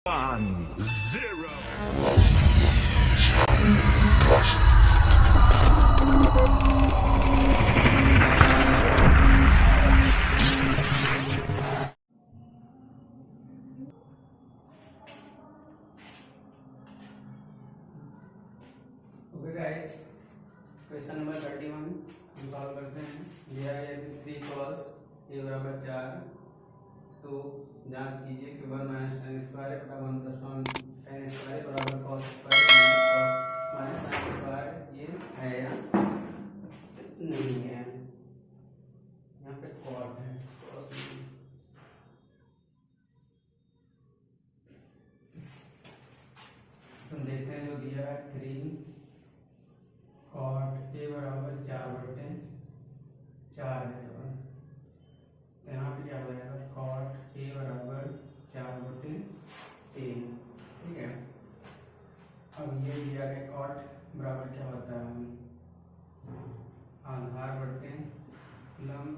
1-0. Okay guys, question number 31 हम solve करते हैं। दिया गया है 3 cos a बराबर 4। तो जांच कीजिए कि 1 माइनस tan स्क्वायर बटा 1 प्लस tan स्क्वायर बराबर cos square minus sin square ये है या नहीं है। यहाँ पे cot है, cos नहीं। हम देखते हैं जो दिया है 3 cot a बराबर 4/4 है। तो यहाँ पे क्या हो जाएगा, cot a बराबर 4/3। ठीक है। अब ये दिया गया cot बराबर क्या होता है, आधार बटे लंब।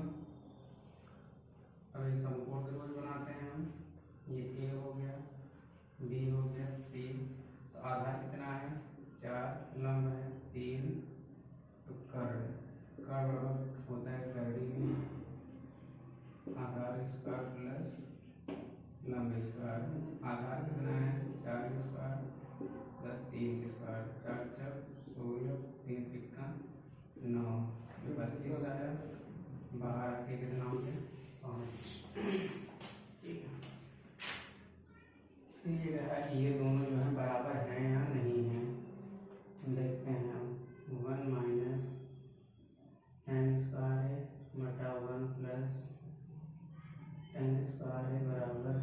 अब एक समकोण त्रिभुज बनाते हैं हम। ये a हो गया, b हो गया, c। तो आधार कितना है 4, लंब है 3। तो कर्ण बराबर होता है कर्णी आधार स्क्वायर प्लस लंब स्क्वायर। आधार कितना है 4 स्क्वायर प्लस 3 स्क्वायर। 4 4 16, 3 3 9, 25 आया। बाहर आके कितना हो गया 5। ठीक है। ये दोनों जो है बराबर हैं या नहीं है देखते हैं हम। 1 माइनस tan स्क्वायर बटा 1 प्लस tan स्क्वायर बराबर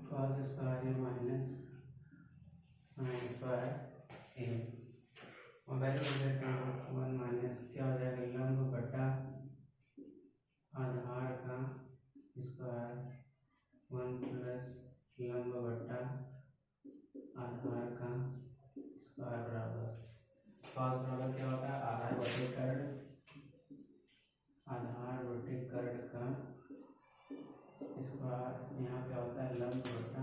cos square minus sin square a। और वैल्यू देते हैं 1 माइनस क्या हो जाएगा, लंब बटा आधार का स्क्वायर 1 प्लस लंब बटा आधार का स्क्वायर बराबर cos बराबर क्या होता है, आधार बटे कर्ण। आधार बटे कर्ण का स्क्वायर। यहाँ क्या होता है, लंब बटा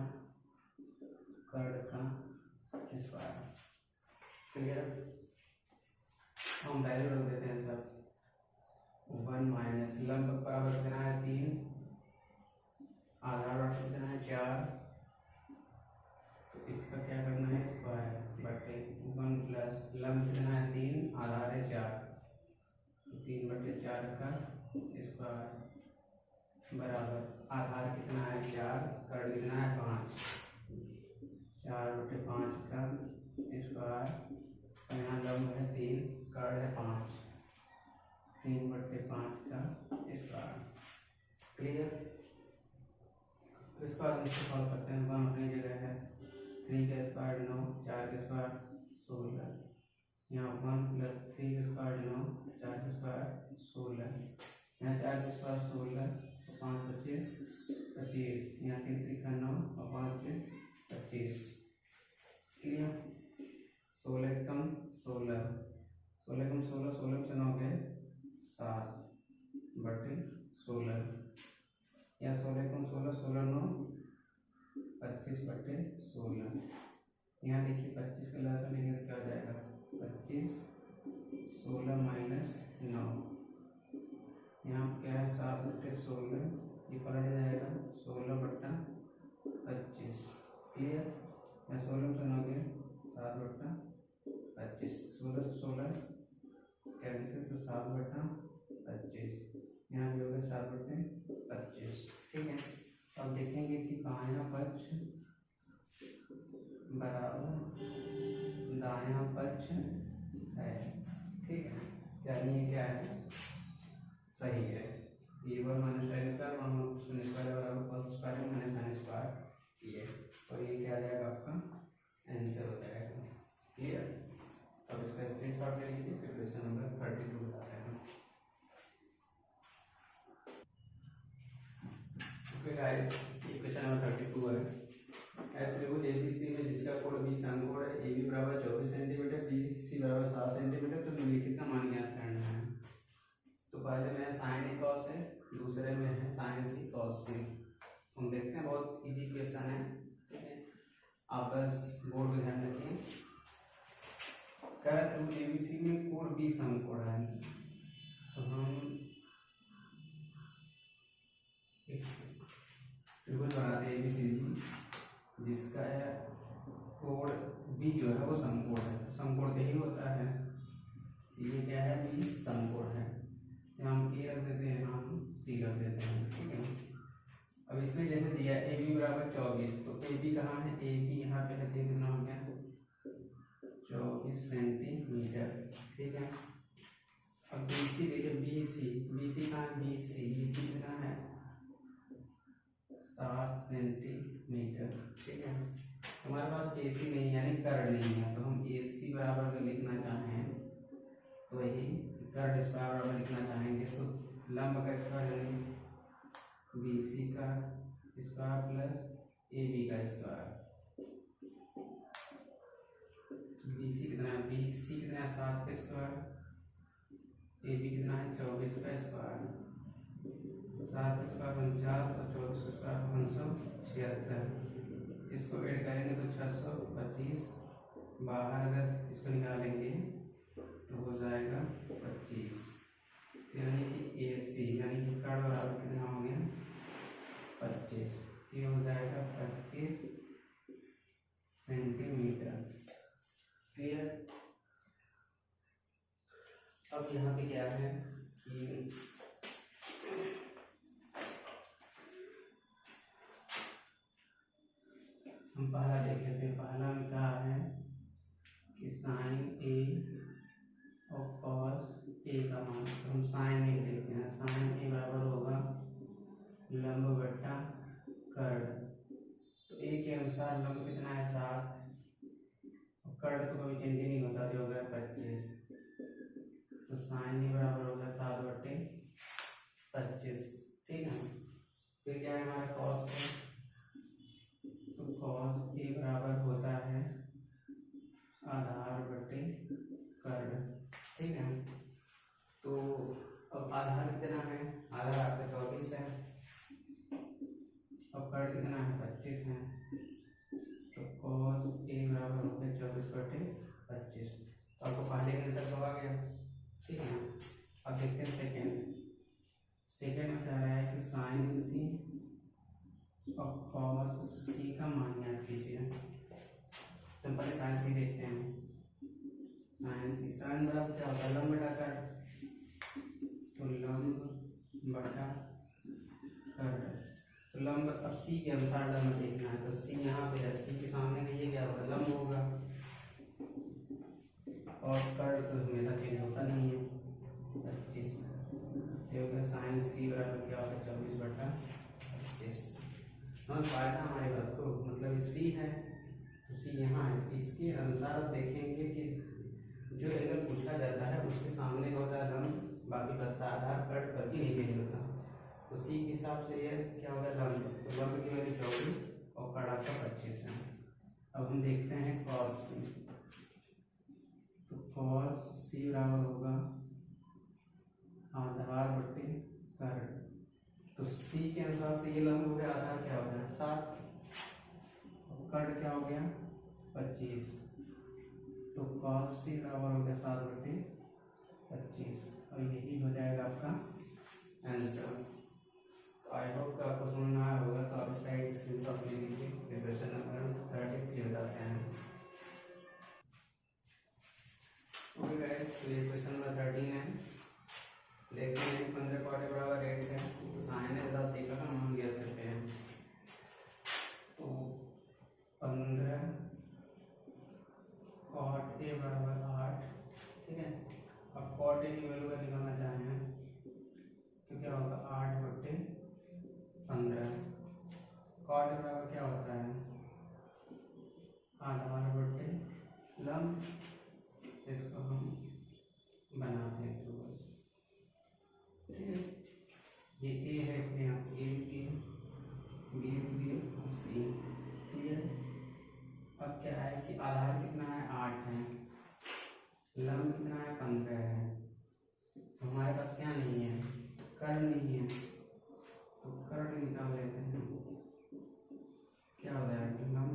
कर्ण का स्क्वायर। क्लियर। हम वैल्यू रख देते हैं सब। 1 माइनस लंब बराबर कितना है 3, आधार बराबर कितना है 4। तो इसका क्या करना है, स्क्वायर बटे 1 प्लस लंब कितना है 3, आधार है 4। तो 3/4 का स्क्वायर बराबर आधार कितना है 4, कर्ण कितना है 5। 4/5 का स्क्वायर। यहाँ लंब है 3, कर्ण है 5। 3/5 का स्क्वायर। क्लियर। इसका नीचे सॉल्व करते हैं। 1 अपनी जगह है, 3 का स्क्वायर 9, 4 का स्क्वायर 16। यहाँ 1 प्लस 3 का स्क्वायर 9, 4 का स्क्वायर 16। यहाँ 4 का स्क्वायर 16 और 5 25 25। यहाँ 3 3 9 और 5 25। क्लियर। 16 कम 16, 16 कम 16, 16 से 9 गए 7/16। यहाँ 16 कम 16, 16 9 25/16। यहाँ देखिए 25 का लास्ट में लेंगे तो क्या हो जाएगा, 25 16 माइनस 9। यहाँ क्या है 7/16, ये पलट जाएगा 16/25। क्लियर। या 16 से 9 गए 7/25। 16 से 16 कैंसिल तो 7/25। यहाँ भी हो गया 7/25। ठीक है। अब देखेंगे कि बायां पक्ष बराबर दायां पक्ष है। ठीक है। यानी ये क्या है, सही है। ये 1 minus tan square 1 sin square बराबर cos square minus sin square ये। और ये क्या आ जाएगा, आपका आंसर हो जाएगा। क्लियर। अब इसका स्क्रीनशॉट ले लीजिए, फिर क्वेश्चन नंबर 32 बताते हैं। ओके गाइस, ये क्वेश्चन नंबर 32 है। ऐसे त्रिभुज एबीसी में जिसका कोण 20 अंक है, ए बी बराबर 24 सेंटीमीटर, बी सी बराबर 7 सेंटीमीटर। तो निम्नलिखित का मान ज्ञात करना है। तो पहले में साइन ए कॉस है, दूसरे में है साइन सी कॉस सी। हम देखते हैं, बहुत इजी क्वेश्चन है। ठीक है। आप बस बोर्ड को ध्यान रखें। कर एबीसी में कोण बी समकोण है, तो हम एक त्रिभुज बनाते हैं एबीसीडी जिसका कोण बी जो है वो समकोण है। समकोण यही होता है, ये क्या है, बी समकोण है। यहाँ हम ए रख देते हैं, यहाँ हम सी रख देते हैं, ठीक है। अब इसमें जैसे दिया ए बी बराबर 24, तो ए बी कहाँ है, ए बी यहाँ पे है, कितना हो गया 24 सेंटीमीटर, ठीक है। अब बी सी देखिए, बी सी कहाँ है, बी सी कितना है 7 सेंटीमीटर, ठीक है। हमारे पास ए सी नहीं यानी कर्ण नहीं है, तो हम ए सी बराबर अगर लिखना चाहें तो यही कर्ण स्क्वायर बराबर लिखना चाहेंगे, तो लंब का स्क्वायर यानी बी सी का स्क्वायर प्लस ए बी का स्क्वायर। बी सी कितना है, बी सी कितना है 7 का स्क्वायर, ए बी कितना है 24 का स्क्वायर। 7 का स्क्वायर 49 और 24 का स्क्वायर 576। इसको ऐड करेंगे तो 625, बाहर अगर इसको निकालेंगे तो हो जाएगा 25, यानी कि ए सी यानी कि कर्ण बराबर कितना हो गया 25, ये हो जाएगा 25 सेंटीमीटर, क्लियर। अब यहाँ पे क्या है कि हम पहला देख लेते हैं। पहला में कहा है कि साइन ए और कॉस ए का मान, तो हम साइन ए देखते हैं। साइन ए बराबर होगा लंब बट्टा कर्ण, तो ए के अनुसार लंब कितना है 7, और कर्ण तो कभी चेंज नहीं होता, तो हो गया 25, तो साइन ए बराबर होगा 7/25, ठीक है। फिर क्या है हमारा कॉस है, तो कॉस ए बराबर होता है आधार बटे कर्ण, ठीक है। तो अब आधार कितना है, आधार आपका 24 है, अब कर्ण कितना है 25 है, तो कॉस ए बराबर हो गया 24/25, तो आपको पहले का आंसर तो आ गया, ठीक है। अब देखते हैं सेकेंड में कह रहा है कि साइन सी और कॉस सी का मान ज्ञात कीजिए। तो पहले साइन सी देखते हैं। साइन सी, साइन बराबर क्या होता है लंब बटा कर्ण, तो लंब बटा कर्ण, तो लंब अब सी के अनुसार लंब देखना है, तो सी यहाँ पे है, सी के सामने में ये क्या होगा लंब होगा, और कर्ण तो हमेशा चेंज होता नहीं है 25, हो गया साइन सी बराबर क्या होगा 24/25। समझ पाया था हमारी बात को, मतलब सी है तो सी यहाँ है, इसके अनुसार आप देखेंगे कि जो एंगल पूछा जाता है उसके सामने होता है लंब, बाकी बसता आधार कट कभी नहीं चेंज होता, तो सी के हिसाब से ये क्या होगा लंब, तो लंब की वैल्यू 24 और कड़ा का 25 है। अब हम देखते हैं कॉस सी, तो कॉस सी बराबर होगा आधार बटे कर्ण, तो सी के अनुसार से ये लंब हो गया, आधार क्या हो गया 7, कर्ण क्या हो गया 25, तो cos सी बराबर हो गया 7/25, और यही हो जाएगा आपका आंसर। तो आई होप कि आपको समझ में आया होगा, तो आप इसका एक स्क्रीनशॉट ले लीजिए। क्वेश्चन नंबर 30 क्लियर जाते हैं। ओके गाइस, तो ये क्वेश्चन नंबर 13 है। देखते हैं 15 cot A बराबर 8 है, तो साइन ए तथा सी का मान ज्ञात करते हैं। तो 15 cot A बराबर 8, ठीक है। अब cot A की वैल्यू का निकालना चाहें तो क्या होगा 8/15, cot A बराबर क्या होता है आधार बटे लंब, इसको हम बनाते हैं तो बस, ठीक है। ये ए है, इसमें आप ए बी और सी, क्लियर। अब क्या है कि आधार कितना है 8 है, लंब कितना है 15 है, तो हमारे पास क्या नहीं है कर्ण नहीं है, तो कर्ण निकाल लेते हैं, क्या हो जाएगा लंब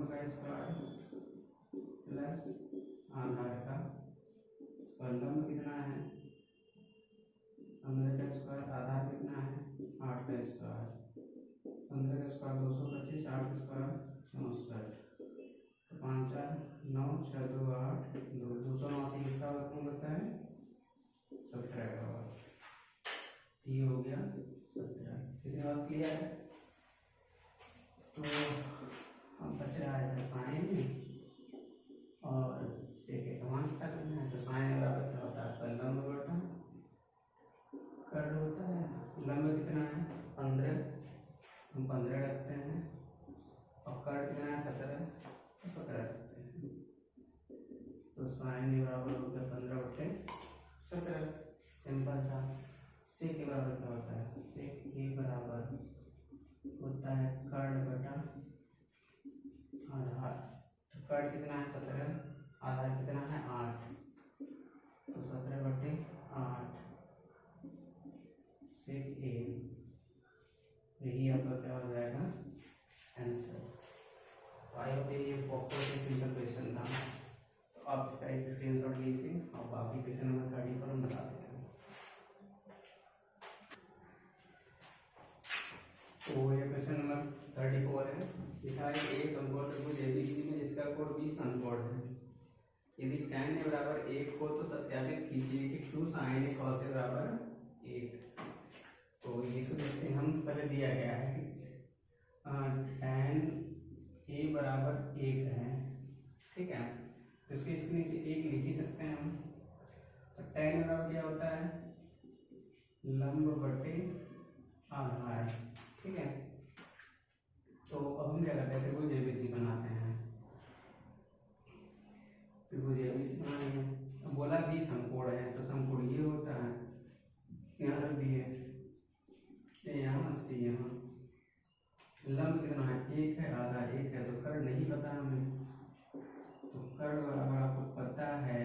225, 8 के स्क्वायर 64, तो 5 4 9, 6 2 8, 289 इसका वर्गमूल होता है 17 का वर्ग, ये हो गया 17। कितनी बात क्लियर है? तो अब बच रहा है साइन और सेक का मान पता करना है। तो साइन बराबर क्या होता है? लंब बटा कर्ड होता है। लंब कितना है? 15, हम 15 रखते हैं, और कर्ड कितना है? 17, तो 17 रखते हैं। तो साइन बराबर हो गया 15/17, सिंपल सा। सेक के बराबर क्या होता है? सेक ए बराबर होता है कर्ड बटा आधार। तो कर्ड कितना है? 17, आधार कितना है? 8, तो 17/8 सेक ए, यही आपका क्या हो जाएगा? आंसर। तो आई होप ये बहुत ही सिंपल क्वेश्चन था, तो आप इसका एक स्क्रीनशॉट लीजिए और बाकी क्वेश्चन नंबर 30 पर हम बता देते हैं। तो ये क्वेश्चन नंबर 34 है। लिखा है एक समकोण त्रिभुज एबीसी में जिसका कोण 20 समकोण है। यदि tan ए बराबर 1 हो तो सत्यापित कीजिए कि 2 sin ए cos ए बराबर 1। तो इसको देखते हैं, हम पहले दिया गया है कि tan ए बराबर 1 है, ठीक है, तो इसके नीचे 1 लिख ही सकते हैं हम। तो tan बराबर क्या होता है? लंब बटे आधार, ठीक है। तो अब हम क्या करते हैं? त्रिभुज एबीसी बनाते हैं। त्रिभुज एबीसी बनाएंगे। अब बोला 20 समकोण है, तो समकोण ये होता है, यहाँ रख दिए, यहाँ से यहाँ। लंब कितना है? 1 है, आधार 1 है, तो कर्ड नहीं पता हमें। तो कर्ड बराबर आपको पता है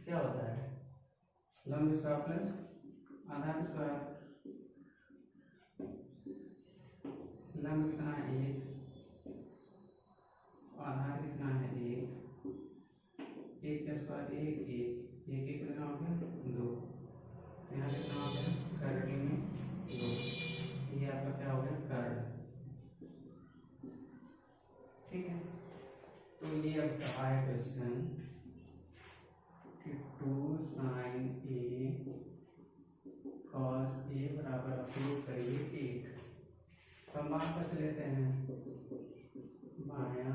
क्या होता है? लंब स्क्वायर प्लस आधार स्क्वायर। लंब कितना है? 1, आधार कितना है? 1, 1 का स्क्वायर 1 1, 1 1 कितना हो गया? 2, यहाँ कितना हो गया? कर्ड में 2, ये आपका क्या हो गया? कर्ड, ठीक है। तो ये अब कहा है क्वेश्चन कि 2 sin ए cos ए बराबर अप्रूव करिए 1। तो हम बाएं पक्ष लेते हैं, बायां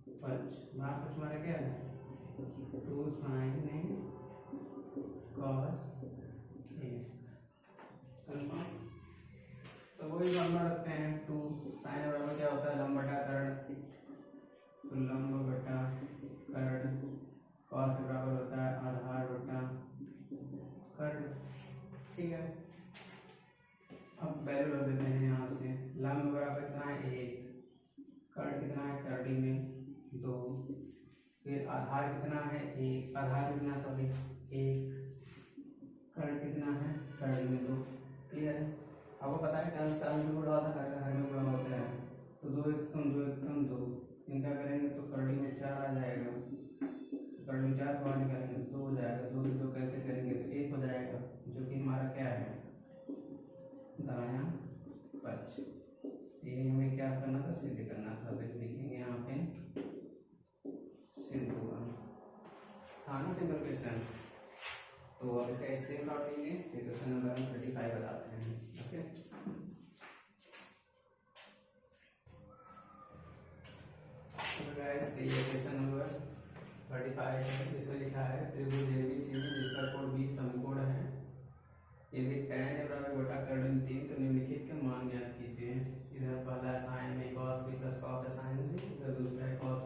पक्ष, बायां पक्ष हमारा क्या है? 2 sin ए cos ए। तो वही लंबा रखते हैं, 2 sin बराबर क्या होता है? लंब बटा कर्ड, तो लंब बटा कर्ड, cos बराबर होता है आधार बटा कर्ड, ठीक है। अब वैल्यू रख देते हैं यहाँ से। लंब बराबर कितना है? 1, कर्ड कितना है? कर्ड में 2, फिर आधार कितना है? 1, आधार कितना? सॉरी 1, कर्ड कितना है? कर्ड में 2, क्लियर है। आपको पता है कंस का अंश गुणा होता है, कर्ड का हर में गुणा होता है, तो 2 1 कम 2 1 कम 2, इनका करेंगे तो कर्ड में 4 आ जाएगा, कर्ड में 4 बाहर निकालेंगे 2 हो जाएगा, 2 से 2 कैसे करेंगे तो 1 हो जाएगा, जो कि हमारा क्या है? दायां पक्ष। ये हमें क्या करना था? सिद्ध करना था। तो लिखेंगे यहाँ पे सिद्ध हुआ, हाँ ना, सिंपल क्वेश्चन। तो अब इसका एक स्क्रीनशॉट लीजिए, फिर क्वेश्चन नंबर 35 बताते हैं, ओके। तो गाइस ये क्वेश्चन नंबर 35 है, जिसमें लिखा है त्रिभुज एबीसी में जिसका कोण 20 समकोण है। यदि tan ए बराबर बटा कर्ड में 3, तो निम्नलिखित के मान ज्ञात कीजिए। इधर पहला sin ए cos ए प्लस cos ए sin सी, इधर दूसरा है cos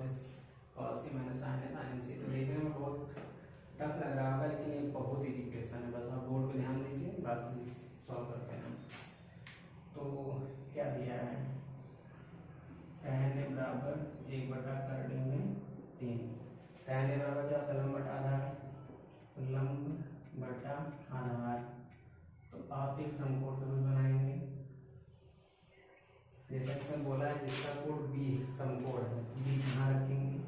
ए माइनस sin ए sin सी। तो देखने में बहुत टफ लग रहा होगा, लेकिन ये बहुत ईजी क्वेश्चन है, बस आप बोर्ड पे ध्यान दीजिए, बाकी सॉल्व करते हैं। तो क्या दिया है? tan ए बराबर 1 बटा कर्ड में 3। tan ए बराबर क्या होता है? लंब बटा आधार, तो लंब बटा आधार। तो आप एक समकोण त्रिभुज बनाएंगे, जैसा कि मैं बोला है जिसका कोण बी समकोण है, तो बी यहाँ रखेंगे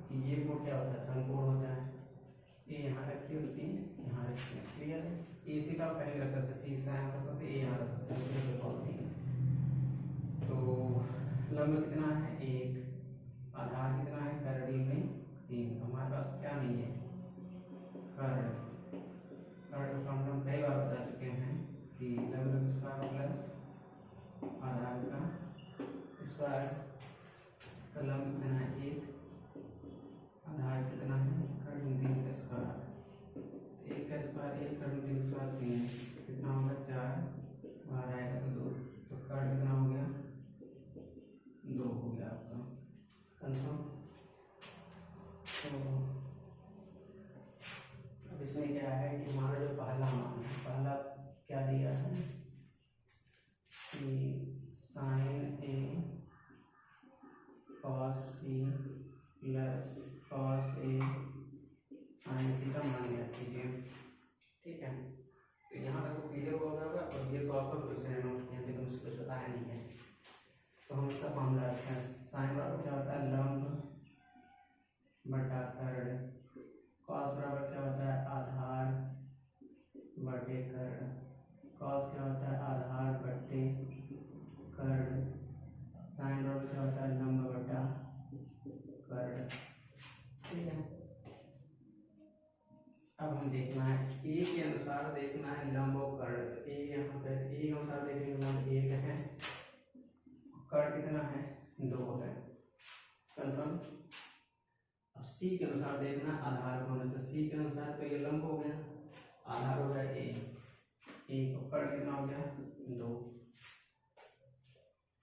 कि ये कोण क्या होता है? समकोण होता है। ए यहाँ रखिए, सी यहाँ रखिए, क्लियर है। ए सी का पहले रख सकते, सी से यहाँ रख सकते, ए यहाँ रख सकते हैं, तो लंब कितना है 1, आधार कितना है करड़ी में 3, हमारे पास क्या नहीं है कर्ण। कर्ण फॉर्मूला हम कई बार बता चुके हैं कि लंब स्क्वायर प्लस आधार का स्क्वायर, तो लंब कितना है 1, आधार कितना है कर्ण 3 का स्क्वायर, 1 का स्क्वायर 1, कर्ण 3 का स्क्वायर 3, कितना होगा 4, बाहर आएगा तो 2, तो कर्ण कितना हो गया 2 हो गया आपका कंफर्म। तो अब इसमें क्या है कि हमारा जो पहला मान है, पहला क्या दिया है कि sign A cos C plus cos A sine सी का मान ज्ञात कीजिए। ठीक है, तो यहाँ तक तो क्लियर हो गया होगा, और ये तो आपका क्वेश्चन है नोट किया, लेकिन मुझे कुछ बताया नहीं है, तो हम इसका फॉर्मूला रखते हैं। साइन बराबर क्या होता है लंब बटा कर्ण, कॉस बराबर क्या होता है आधार बटे कर्ण, कॉस क्या होता है आधार बटे कर्ण, साइन बराबर क्या होता है लंब बटा कर्ण। ठीक है, अब हम देखना है ए के अनुसार देखना है लंब और कर्ण, तो ए यहाँ पे ए के अनुसार देखेंगे लंब 1 है, कर्ण कितना है 2 है कंफर्म। अब सी के अनुसार देखना आधार कौन है, तो सी के अनुसार तो ये लंब हो गया, आधार हो गया ए, और कर्ण कितना हो गया 2।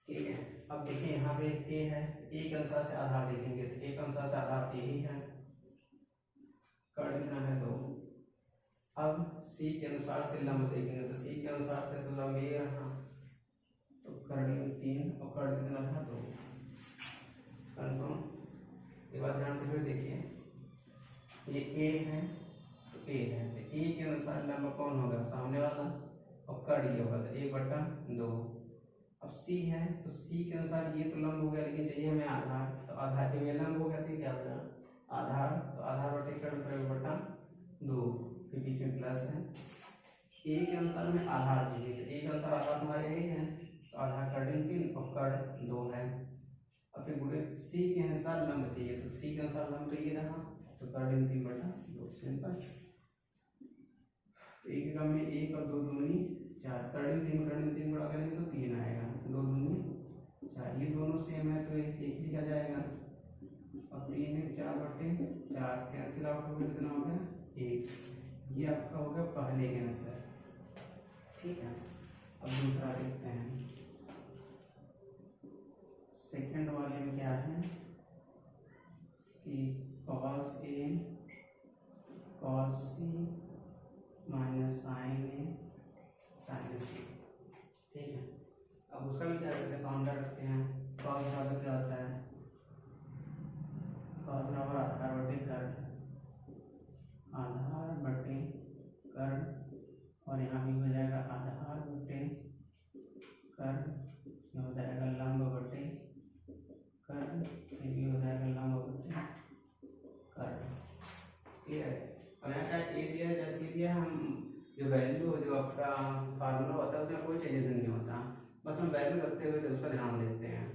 ठीक है, अब देखिए यहाँ पे ए है, ए के अनुसार से आधार देखेंगे तो ए के अनुसार से आधार ए ही है, कर्ण कितना है 2। अब सी के अनुसार से लंब देखेंगे तो सी के अनुसार से तो लंब ये रहा, तो कर्ण 3 और कर्ण कितना था 2 कंफर्म। एक बार ध्यान से फिर देखिए, ये ए है तो ए है, तो ए के अनुसार लंब कौन होगा सामने वाला, और कर्ण ये होगा तो 1/2। अब सी है तो सी के अनुसार ये तो लंब हो गया, लेकिन चाहिए हमें आधार, तो आधार के लंब हो गया तो क्या होगा आधार, तो आधार बटे कर्ण 1/2, फिर बीच में प्लस है। ए के अनुसार में आधार चाहिए, तो ए के अनुसार आधार हमारा यही है, तो आधार कर्ण 3 और कर्ण 2 है। और फिर गुणे सी के अनुसार लंब चाहिए, तो सी के अनुसार लंब तो ये रहा, तो कर्ण 3/2 सिंपल। एक एकम में 1 और 2 दूनी 4, कर्ण 3 गुणा करेंगे तो 3 आएगा, 2 दूनी 4, ये दोनों सेम है तो एक लिखा जाएगा, और 3 1 4/4 कैंसिल आउट हो गया, कितना हो गया 1। ये आपका हो गया पहले के आंसर। ठीक है, अब दूसरा देखते हैं, सेकंड वाले में क्या है कि cos A cos C minus sine A sine C. ठीक है, अब उसका भी क्या करते हैं फॉर्मूला रखते हैं, cos बराबर क्या होता है cos बराबर आधार बटे कर्ण, आधार बटे कर्ण, और यहाँ भी हो जाएगा आधार बटे कर्ण, ये हो जाएगा लंब बटे कर्ण, ये भी हो जाएगा लंब बटे कर्ण। क्लियर है, और यहाँ चाहे ए दिया जैसे दिया, हम जो वैल्यू जो आपका फार्मूला होता है उसमें कोई चेंजेस नहीं होता, बस हम वैल्यू रखते हुए तो उसका ध्यान देते हैं।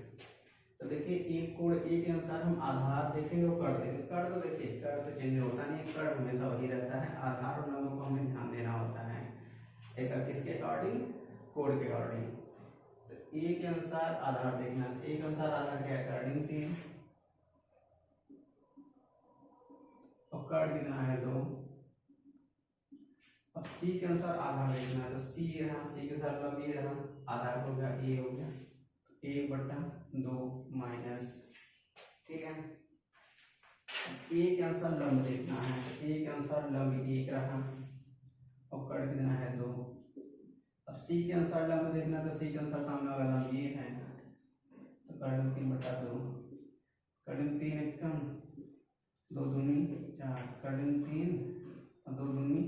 तो देखिए एक कोड ए के अनुसार हम आधार देखेंगे और कर्ण देखेंगे, कर्ण तो देखिए कर्ण तो चेंज होता नहीं, कर्ण हमेशा वही रहता है, आधार और लंब को हमें ध्यान देना होता है एक किसके अकॉर्डिंग कोड के अकॉर्डिंग। तो ए के अनुसार आधार देखना, ए के अनुसार आधार क्या है कर्ण 3 और कर्ण कितना है 2। अब सी के अनुसार आधार देखना है, तो सी रहा, सी के अनुसार लंब ये रहा, आधार हो गया ए हो गया, 1/2 माइनस। ठीक है, ए के अनुसार लंब देखना है, तो ए के अनुसार लंब 1 रहा और कर्ण कितना है 2। अब सी के अनुसार लंब देखना, तो सी के अनुसार सामने वाला लंब ये है, तो कर्ण 3/2, कर्ण 3 एकम 2 दूनी 4, कर्ण 3 और 2 दूनी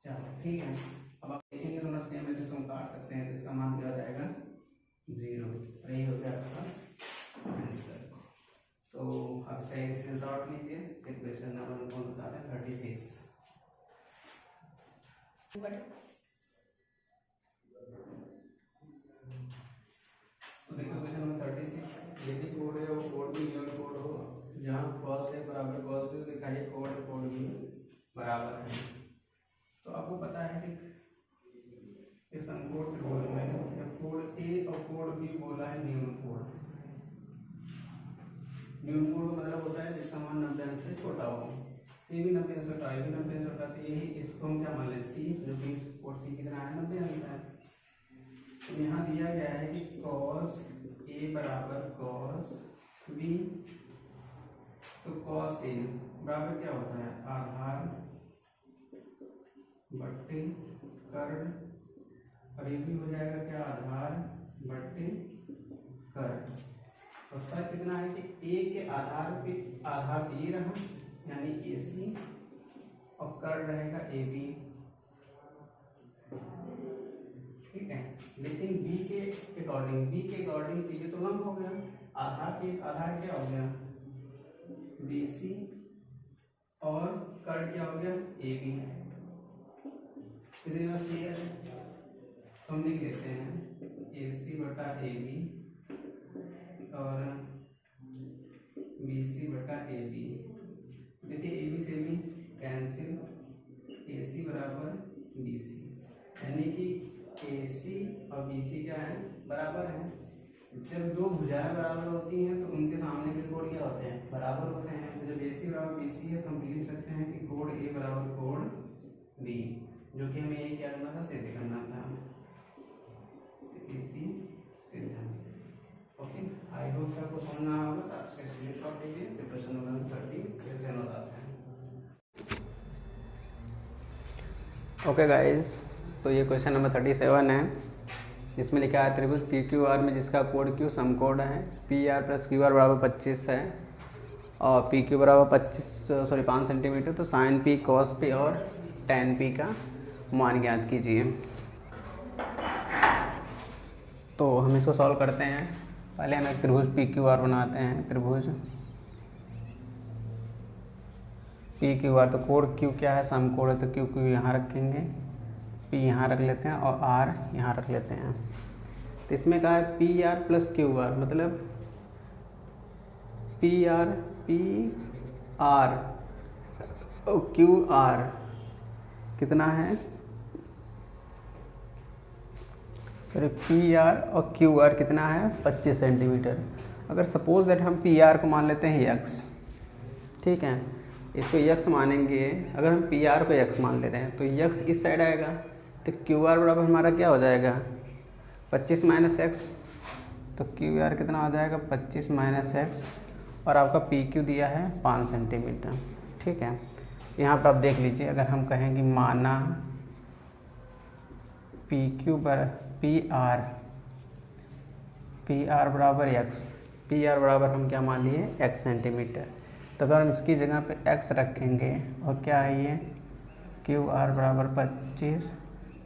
4। ठीक है, अब आप देखेंगे दोनों सेम है तो इसको हम काट सकते हैं, तो इसका मान क्या हो जाएगा 0, यही हो गया आपका आंसर। तो आप सही स्क्रीनशॉट लीजिए, क्वेश्चन नंबर कौन बताते हैं 36। तो देखो क्वेश्चन नंबर 36 भी न्यून कोड हो, जहाँ कॉस ए बराबर कॉस बी दिखाइए कोड भी बराबर है। तो आपको पता है कि इस समकोण त्रिभुज में कोड ए और कोड बी बोला है न्यून कोड। न्यून कोड का मतलब होता है जिसका मान 90 अंश से छोटा हो। ये भी 90 अंश छोटा, ये भी 90 अंश छोटा, तो यही इसको हम क्या मान लें सी, जो कि कोड सी कितना है 90 अंश है। तो यहाँ दिया गया है कि कॉस ए बराबर कॉस बी, तो कॉस ए बराबर क्या होता है आधार बट्टे कर्ण, और ये भी हो जाएगा क्या आधार बट्टे कर्ण। और फर्क कितना है कि ए के आधार पे आधार ए रहा यानी ए सी, और कर्ण रहेगा ए बी, ठीक है। लेकिन बी के अकॉर्डिंग ये तो लंब हो गया, आधार क्या हो गया बी सी, और कर्ण क्या हो गया ए बी। हम लिख लेते हैं ए सी बटा ए बी और बी सी बटा ए बी। देखिए ए बी से भी कैंसिल, ए सी बराबर बी सी, यानी कि ए सी और बी सी क्या है बराबर है। जब दो भुजाएं बराबर होती हैं तो उनके सामने के कोण क्या होते हैं बराबर होते हैं। तो जब ए सी बराबर बी सी है तो हम लिख सकते हैं कि कोण ए बराबर कोण बी, जो कि हमें ये क्या करना था सिद्ध करना था, ओके। आई होप सबको समझ में आएगा। तो आपसे स्क्रीनशॉट लीजिए, फिर क्वेश्चन नंबर 30 से बताते हैं। ओके गाइस, तो ये क्वेश्चन नंबर 37 है। इसमें लिखा है त्रिभुज पी क्यू आर में जिसका कोण क्यू समकोण है, P R plus Q R बराबर 25 है और पी क्यू बराबर 5 सेंटीमीटर। तो साइन पी कॉस पी और टेन पी का मान ज्ञात कीजिए। तो हम इसको सॉल्व करते हैं। पहले हम एक त्रिभुज पी क्यू आर बनाते हैं। त्रिभुज पी क्यू आर, तो कोण क्यू क्या है समकोण है, तो क्यू क्यू यहाँ रखेंगे, पी यहाँ रख लेते हैं और आर यहाँ रख लेते हैं। तो इसमें कहा है P R plus Q R, मतलब पी आर और क्यू आर कितना है, सॉरी पी आर और क्यू आर कितना है 25 सेंटीमीटर। अगर सपोज दैट हम पी आर को मान लेते हैं यक्स, ठीक है, इसको यक्स मानेंगे। अगर हम पी आर को यक्स मान लेते हैं तो यक्स इस साइड आएगा, तो क्यू आर बराबर हमारा क्या हो जाएगा 25 माइनस एक्स। तो क्यू आर कितना हो जाएगा 25 माइनस एक्स, और आपका पी क्यू दिया है 5 सेंटीमीटर, ठीक है। यहाँ पर आप देख लीजिए, अगर हम कहेंगे माना पी क्यू पी आर बराबर एक्स, पी आर बराबर हम क्या मान लिए एक्स सेंटीमीटर। तो अगर हम इसकी जगह पे एक्स रखेंगे और क्या है ये क्यू आर बराबर 25,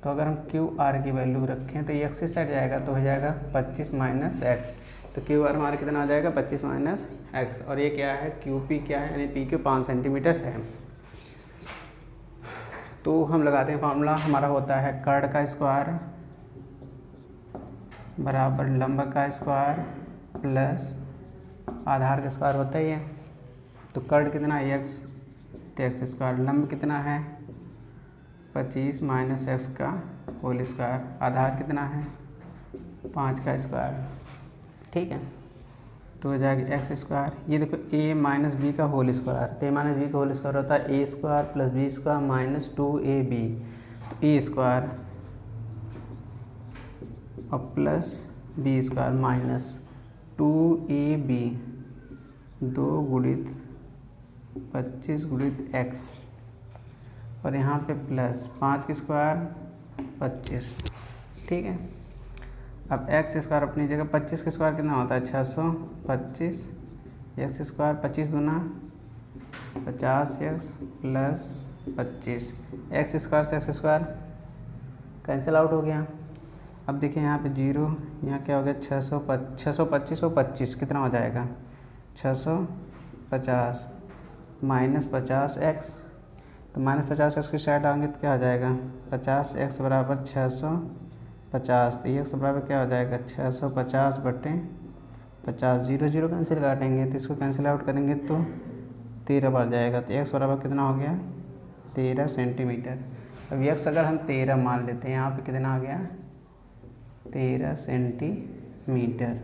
तो अगर हम क्यू आर की वैल्यू रखें तो ये एक्स से हट जाएगा, तो हो जाएगा 25 माइनस एक्स। तो क्यू आर हमारा कितना आ जाएगा 25 माइनस एक्स, और ये क्या है क्यू पी क्या है, यानी पी क्यू 5 सेंटीमीटर है। तो हम लगाते हैं फार्मूला, हमारा होता है कर्ण का स्क्वायर बराबर लंब का स्क्वायर प्लस आधार का स्क्वायर होता ही है। तो कर्ण कितना है एक्स, तो एक्स स्क्वायर, लंब कितना है 25 माइनस एक्स का होल स्क्वायर, आधार कितना है 5 का स्क्वायर, ठीक है। तो हो जाएगा एक्स स्क्वायर, ये देखो ए माइनस बी का होल स्क्वायर, तो ए माइनस बी का होल स्क्वायर होता है A square plus B square minus 2ab, तो ए स्क्वायर और plus B square minus 2ab 2 गुणित 25 गुणित एक्स, और यहाँ पे प्लस 5 का स्क्वायर 25, ठीक है। अब एक्स स्क्वायर अपनी जगह 25 का स्क्वायर कितना होता है 625, एक्स स्क्वायर 25 दूना 50 एक्स प्लस 25, एक्स स्क्वायर से एक्स स्क्वायर कैंसिल आउट हो गया। अब देखिए यहाँ पे जीरो, यहाँ क्या हो गया 625 और 25 कितना हो जाएगा 650 माइनस 50 एक्स, तो माइनस 50 एक्स की साइड आएंगे तो क्या हो जाएगा 50 एक्स बराबर 650, तो एक्स बराबर क्या हो जाएगा 650 बटे 50, 0 0 कैंसिल काटेंगे तो इसको कैंसिल आउट करेंगे तो 13 बढ़ जाएगा, तो x बराबर कितना हो गया 13 सेंटीमीटर। अब x अगर हम 13 मान लेते हैं, यहाँ पे कितना आ गया 13 सेंटीमीटर।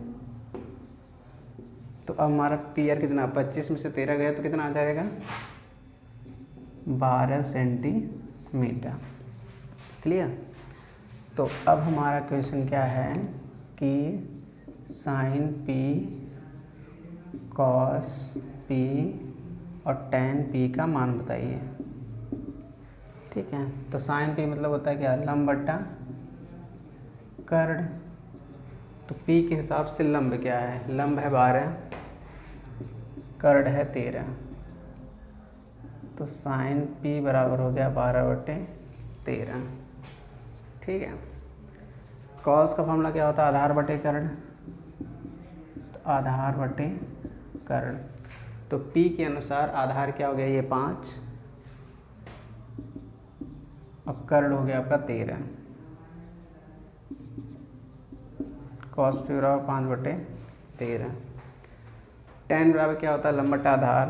तो अब हमारा पी आर कितना, 25 में से 13 गया तो कितना आ जाएगा 12 सेंटीमीटर। क्लियर। तो अब हमारा क्वेश्चन क्या है कि साइन पी कॉस पी और टेन पी का मान बताइए। ठीक है, तो साइन पी मतलब होता है क्या, लंब बट्टा कर्ण। तो पी के हिसाब से लंब क्या है, लंब है 12, कर्ण है 13, तो साइन पी बराबर हो गया 12/13। ठीक है। कॉस का फॉर्मूला क्या होता है, आधार बटे कर्ण, तो आधार बटे कर्ण। तो पी के अनुसार आधार क्या हो गया, ये 5, अब कर्ण हो गया आपका 13। कॉस पी बराबर 5/13। टेन बराबर क्या होता है, लंब बट्टा आधार,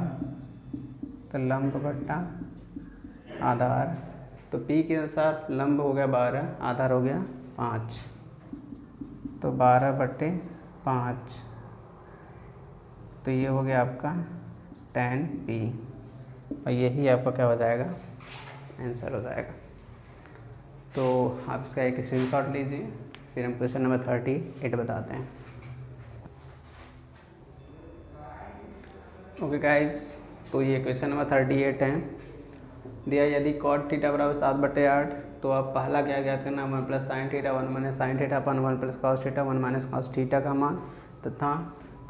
तो लंब बट्टा आधार। तो पी के अनुसार लंब हो गया 12, आधार हो गया 5, तो 12/5, तो ये हो गया आपका टेन पी, और यही आपका क्या हो जाएगा, आंसर हो जाएगा। तो आप इसका एक स्क्रीनशॉट लीजिए, फिर हम क्वेश्चन नंबर 38 बताते हैं। ओके गाइस, तो ये क्वेश्चन नंबर 38 है। दिया यदि कॉट थीटा बराबर 7/8, तो आप पहला क्या ज्ञात करना, 1 + sin थीटा 1 - sin थीटा अपन 1 + cos थीटा 1 - cos थीटा का मान तथा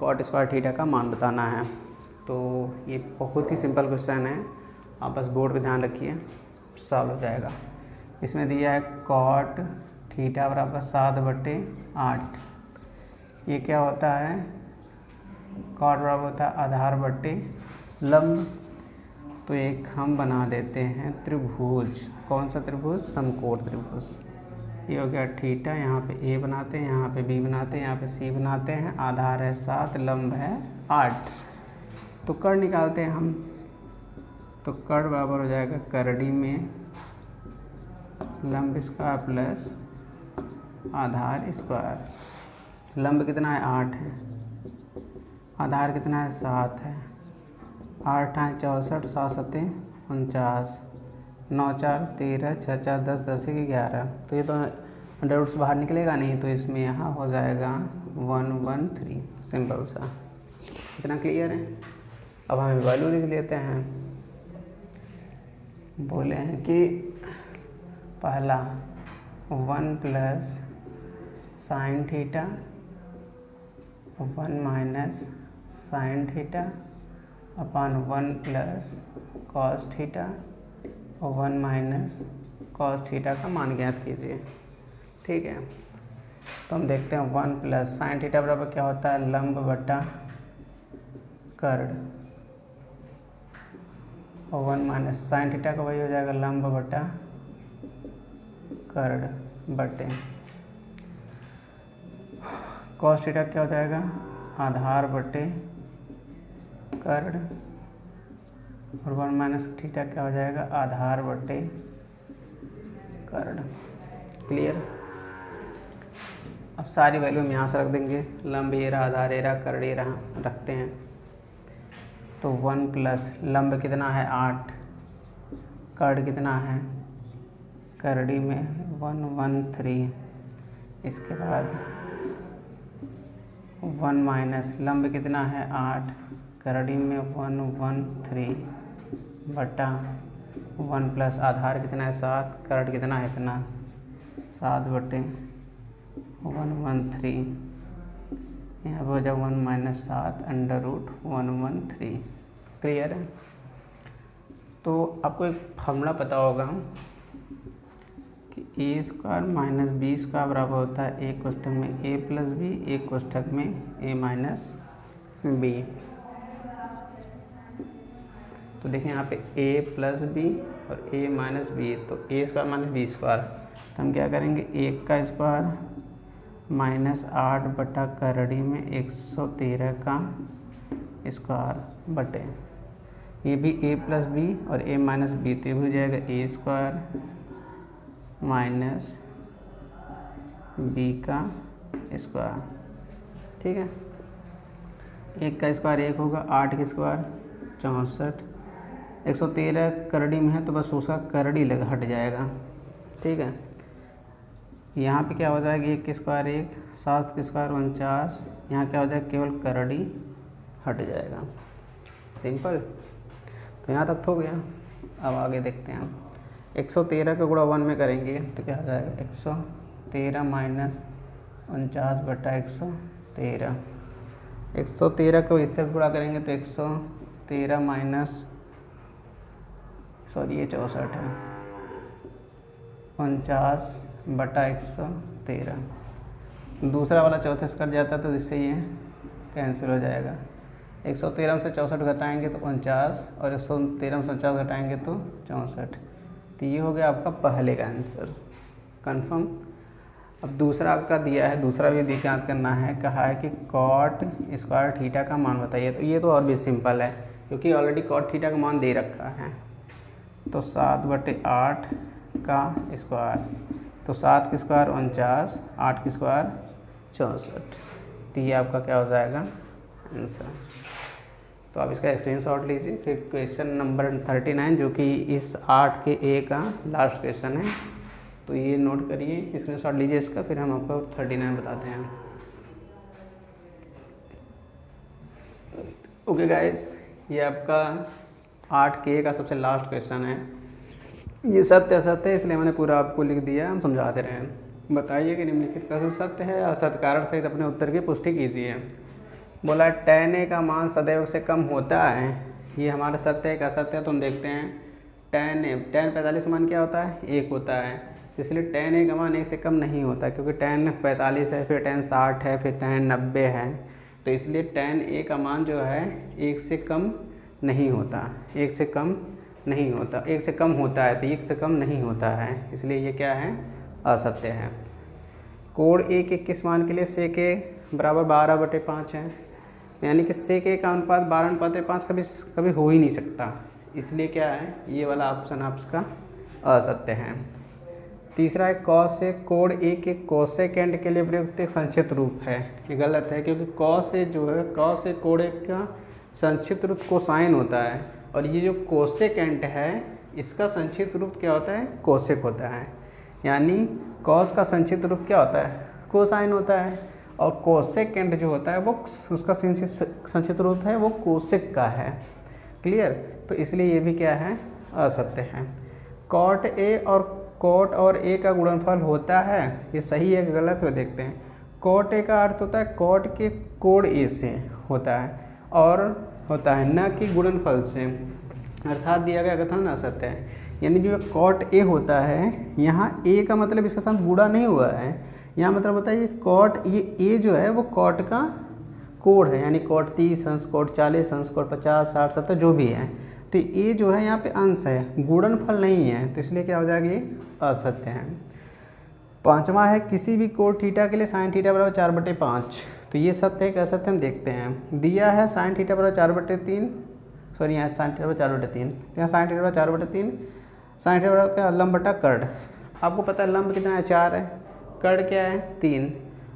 कॉट स्क्वायर थीटा का मान बताना है। तो ये बहुत ही सिंपल क्वेश्चन है, आप बस बोर्ड पे ध्यान रखिए, सॉल्व हो जाएगा। इसमें दिया है कॉट थीटा बराबर 7/8। ये क्या होता है, कॉट बराबर होता है आधार बटे लंब। तो एक हम बना देते हैं त्रिभुज, कौन सा त्रिभुज, समकोण त्रिभुज। ये हो गया थीटा, यहाँ पे ए बनाते हैं, यहाँ पे बी बनाते हैं, यहाँ पे सी बनाते हैं। आधार है 7, लंब है 8। तो कर्ण निकालते हैं हम, तो कर्ण बराबर हो जाएगा करड़ी में लंब स्क्वायर प्लस आधार स्क्वायर। लंब कितना है 8 है, आधार कितना है 7 है, 8 × 64, 7 × 7 = 49, 9 × 4 = 13, 6 × 4 = 10, 10 × 1 = 11। तो ये तो अंडर रूट से बाहर निकलेगा नहीं, तो इसमें यहाँ हो जाएगा 113, सिंपल सा। इतना क्लियर है। अब हम वैल्यू लिख लेते हैं। बोले हैं कि पहला 1 + sin थीटा 1 - sin थीटा अपन 1 + cos थीटा और 1 - cos थीटा का मान ज्ञात कीजिए। ठीक है, तो हम देखते हैं 1 + sin थीटा बराबर क्या होता है, लंब बटा कर्ण, और 1 - sin थीटा का वही हो जाएगा लंब बटा कर्ण बटे cos थीटा क्या हो जाएगा, आधार बटे कर्ण, और 1 - थीटा क्या हो जाएगा, आधार बटे कर्ण। क्लियर। अब सारी वैल्यू हम यहाँ से रख देंगे, लंब ये रहा, आधार ये रहा, कर्ण ये रहा, रखते हैं। तो 1 + लंब कितना है 8, कर्ण कितना है, करड़ी में 113, इसके बाद 1 - लंब कितना है 8, करड़ी में 113 बटा 1 + आधार कितना है 7, कर्ण कितना है इतना 7/113, यहाँ पर हो जाए 1 - 7 √113। क्लियर है। तो आपको एक फॉर्मूला पता होगा कि a² - b² बराबर होता है एक कोष्ठक में a + b, एक कोष्ठक में a - b। तो देखिए यहाँ पे a + b और a - b, तो a² - b²। तो हम क्या करेंगे, 1 का स्क्वायर -8/करड़ी में 113 का स्क्वायर बटे, ये भी a + b और a - b, तो ये भी हो जाएगा a² माइनस b का स्क्वायर। ठीक है, 1 का स्क्वायर 1 होगा, 8 का स्क्वायर 64, 113 करड़ी में है तो बस उसका करड़ी लग हट जाएगा। ठीक है, यहाँ पे क्या हो जाएगा, 1 का स्क्वायर 1, 7 का स्क्वायर 49, यहाँ क्या हो जाएगा, केवल करड़ी हट जाएगा। सिंपल। तो यहाँ तक हो गया। अब आगे देखते हैं, 113 का गुणा 1 में करेंगे तो क्या हो जाएगा, 113 माइनस 49/113, 113 को इससे गुणा करेंगे तो 113 माइनस, सॉरी ये 64 है, 49/113, दूसरा वाला चौथे से कट जाता है तो इससे ये कैंसिल हो जाएगा। 113 से 64 घटाएंगे तो 49 और 113 में 49 घटाएंगे तो 64। तो ये हो गया आपका पहले का आंसर। कंफर्म। अब दूसरा आपका दिया है, दूसरा भी देखिए याद करना है, कहा है कि cot स्क्वायर थीटा का मान बताइए। तो ये तो और भी सिंपल है क्योंकि ऑलरेडी cot थीटा का मान दे रखा है। तो 7/8 का स्क्वायर, तो 7 का स्क्वायर 49, 8 का स्क्वायर 64। तो ये आपका क्या हो जाएगा, आंसर। तो आप इसका स्क्रीनशॉट लीजिए। फिर क्वेश्चन नंबर 39 जो कि इस 8 के ए का लास्ट क्वेश्चन है, तो ये नोट करिए, स्क्रीनशॉट लीजिए इसका, फिर हम आपको 39 बताते हैं। ओके गाइस, ये आपका 8 के ए का सबसे लास्ट क्वेश्चन है। ये सत्य असत्य है इसलिए मैंने पूरा आपको लिख दिया, हम समझा दे रहे हैं। बताइए कि निम्नलिखित कथन सत्य है, असत्य कारण सहित अपने उत्तर की पुष्टि कीजिए। बोला tan a का मान सदैव से कम होता है, ये हमारा सत्य है। का सत्य है तो हम देखते हैं, tan 45 मान क्या होता है, 1 होता है, इसलिए tan a का मान 1 से कम नहीं होता क्योंकि tan 45 है, फिर tan 60 है, फिर tan 90 है, तो इसलिए tan a का मान जो है 1 से कम नहीं होता, 1 से कम नहीं होता, 1 से कम होता है तो 1 से कम नहीं होता है, इसलिए ये क्या है, असत्य है। कोण a के किस मान के लिए sec a बराबर 12/5 है, यानी कि sec a का अनुपात 12/5 कभी हो ही नहीं सकता, इसलिए क्या है, ये वाला ऑप्शन आपका असत्य है। तीसरा है cos a कोण a के कोसेकेंड के लिए प्रयुक्त एक संक्षिप्त रूप है, ये गलत है क्योंकि cos a जो है, cos a कोण a का संक्षिप्त रूप कोसाइन होता है, और ये जो कोसेकेंट है इसका संक्षिप्त रूप क्या होता है, कोसेक होता है, यानी cos का संक्षिप्त रूप क्या होता है, कोसाइन होता है, और कोसेकेंट जो होता है वो उसका संक्षिप्त रूप है वो कोसेक का है। क्लियर। तो इसलिए ये भी क्या है, असत्य है। cot a और cot और a का गुणनफल होता है, ये सही है कि गलत है देखते हैं। cot a का अर्थ होता है cot के कोण a से होता है और होता है न कि गुणनफल से, अर्थात दिया गया कथन असत्य है। यानी जो cot a होता है, यहाँ a का मतलब इसके साथ गुणा नहीं हुआ है, यहाँ मतलब होता है ये cot, ये a जो है वो cot का कोण है, यानी cot 30 अंश, cot 40 अंश, cot 50, 60, 70 जो भी है, तो a जो है यहाँ पे अंश है, गुणनफल नहीं है, तो इसलिए क्या हो जाएगा, ये असत्य है। पांचवा है किसी भी कोण थीटा के लिए sin थीटा बराबर 4/5, तो ये सत्य है कि असत्य हम देखते हैं। दिया है sin थीटा बराबर 4/3, सॉरी यहाँ sin थीटा बराबर 4/3, तो यहाँ sin थीटा बराबर 4/3, sin थीटा बराबर क्या, लंब बटा कर्ण। आपको पता है लंब कितना है, 4 है, कर्ण क्या है, 3।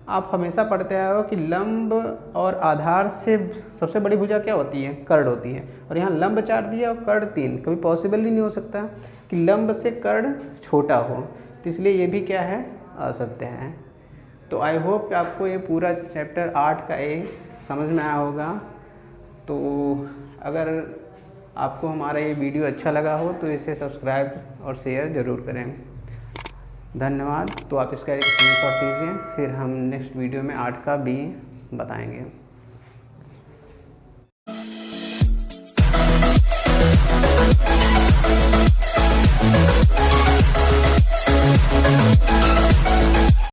आप हमेशा पढ़ते आए हो कि लंब और आधार से सबसे बड़ी भुजा क्या होती है, कर्ण होती है, और यहाँ लंब 4 दिया और कर्ण 3, कभी पॉसिबल ही नहीं हो सकता कि लंब से कर्ण छोटा हो, तो इसलिए ये भी क्या है, असत्य है। तो आई होप कि आपको ये पूरा चैप्टर 8 का ए समझ में आया होगा। तो अगर आपको हमारा ये वीडियो अच्छा लगा हो तो इसे सब्सक्राइब और शेयर ज़रूर करें। धन्यवाद। तो आप इसका एक स्क्रीनशॉट लीजिए, फिर हम नेक्स्ट वीडियो में 8 का बी बताएंगे।